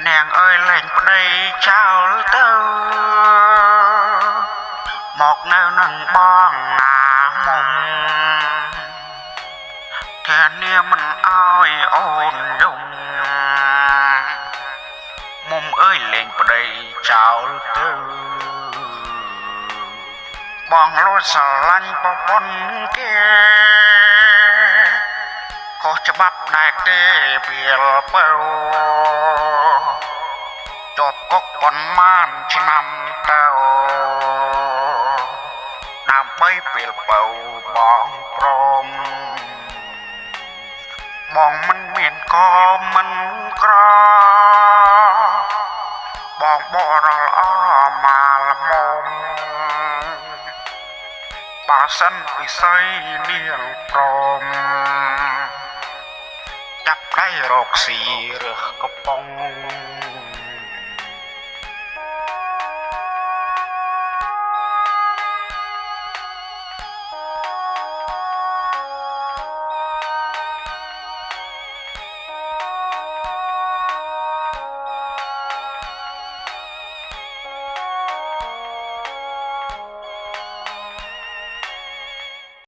nàng ơi lệnh đây trao tơ một nơi nâng bon ngả mùng thế nia mình oi ôn dung mùng ơi lệnh đây trao tơបងលូតស្រឡាញ់ប្រពន្ធគេខុសច្បាប់ដែរទេពេលបើជាប់គុកប៉ុន្មានឆ្នាំទៅដើម្បីពេលបើបងព្រមបងមិនមានក៏មិនក្របងបរលអមាលមុំបើសិនពិសីនាងព្រមចាប់ដៃរកស៊ីរើសកំប៉ុង